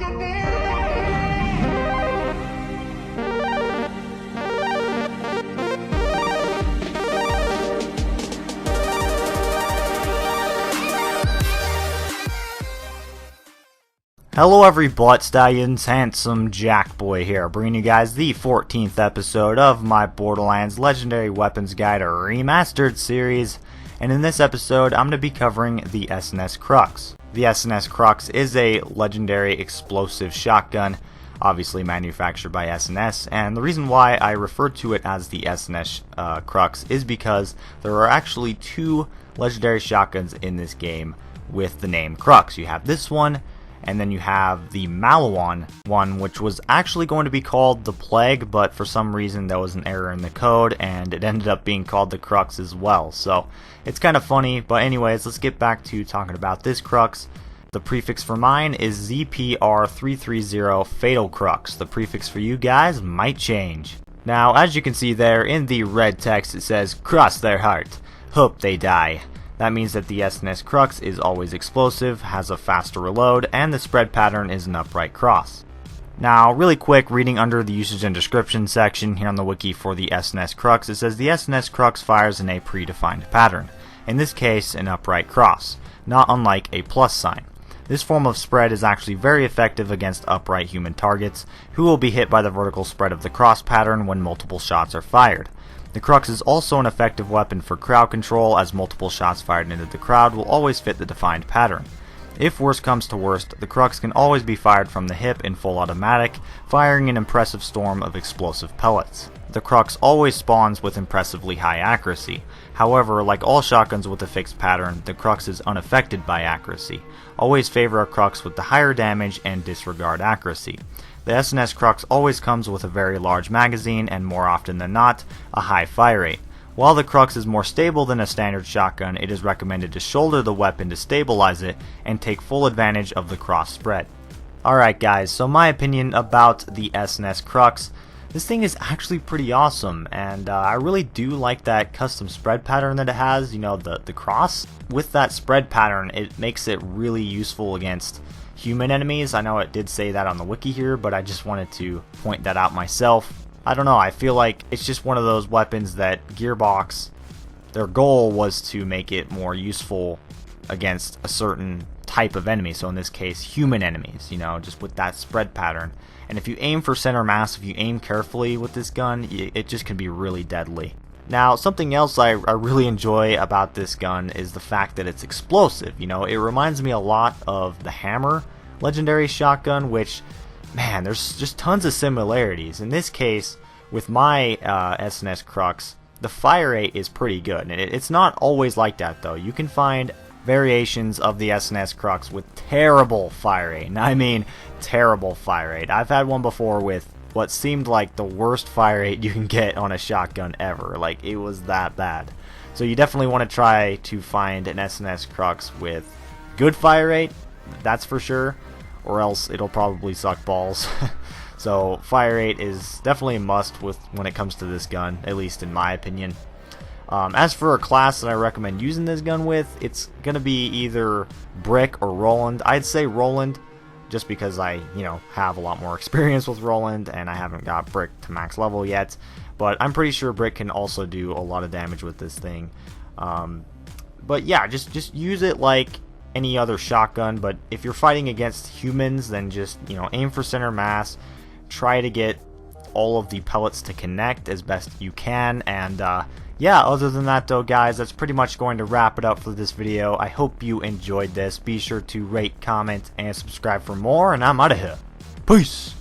Hello every butt stallions, handsome Jack Boy here, bringing you guys the 14th episode of my Borderlands Legendary Weapons Guide Remastered series, and in this episode I'm going to be covering the S&S Crux. The S&S Crux is a legendary explosive shotgun, obviously manufactured by S&S, and the reason why I refer to it as the S&S Crux is because there are actually two legendary shotguns in this game with the name Crux. You have this one, and then you have the Malawan one, which was actually going to be called the Plague, but for some reason there was an error in the code and it ended up being called the Crux as well. So it's kind of funny, but anyways, let's get back to talking about this Crux. The prefix for mine is ZPR330 Fatal Crux. The prefix for you guys might change. Now, as you can see there in the red text, it says, "Cross their heart. Hope they die." That means that the S&S Crux is always explosive, has a faster reload, and the spread pattern is an upright cross. Now, really quick, reading under the usage and description section here on the wiki for the S&S Crux, it says the S&S Crux fires in a predefined pattern, in this case an upright cross, not unlike a plus sign. This form of spread is actually very effective against upright human targets, who will be hit by the vertical spread of the cross pattern when multiple shots are fired. The Crux is also an effective weapon for crowd control, as multiple shots fired into the crowd will always fit the defined pattern. If worst comes to worst, the Crux can always be fired from the hip in full automatic, firing an impressive storm of explosive pellets. The Crux always spawns with impressively high accuracy. However, like all shotguns with a fixed pattern, the Crux is unaffected by accuracy. Always favor a Crux with the higher damage and disregard accuracy. The S&S Crux always comes with a very large magazine and, more often than not, a high fire rate. While the Crux is more stable than a standard shotgun, it is recommended to shoulder the weapon to stabilize it and take full advantage of the cross spread. Alright guys, so my opinion about the S&S Crux. This thing is actually pretty awesome, and I really do like that custom spread pattern that it has, you know, the cross. With that spread pattern, it makes it really useful against human enemies. I know it did say that on the wiki here, but I just wanted to point that out myself. I don't know, I feel like it's just one of those weapons that Gearbox, their goal was to make it more useful against a certain type of enemy, so in this case human enemies, you know, just with that spread pattern. And if you aim for center mass, if you aim carefully with this gun, it just can be really deadly. Now, something else I really enjoy about this gun is the fact that it's explosive. You know, it reminds me a lot of the Hammer legendary shotgun, which, man, there's just tons of similarities. In this case, with my S&S Crux, the fire rate is pretty good. And it's not always like that, though. You can find variations of the S&S Crux with terrible fire rate. And I mean terrible fire rate. I've had one before with what seemed like the worst fire rate you can get on a shotgun ever. Like, it was that bad. So you definitely want to try to find an S&S Crux with good fire rate, that's for sure, or else it'll probably suck balls. So fire rate is definitely a must when it comes to this gun, at least in my opinion. As for a class that I recommend using this gun with, it's going to be either Brick or Roland. I'd say Roland, just because I, you know, have a lot more experience with Roland and I haven't got Brick to max level yet. But I'm pretty sure Brick can also do a lot of damage with this thing. But yeah, just use it like any other shotgun. But if you're fighting against humans, then just, you know, aim for center mass. Try to get all of the pellets to connect as best you can. And yeah, other than that though, guys, that's pretty much going to wrap it up for this video. I hope you enjoyed this. Be sure to rate, comment, and subscribe for more, and I'm out of here. Peace!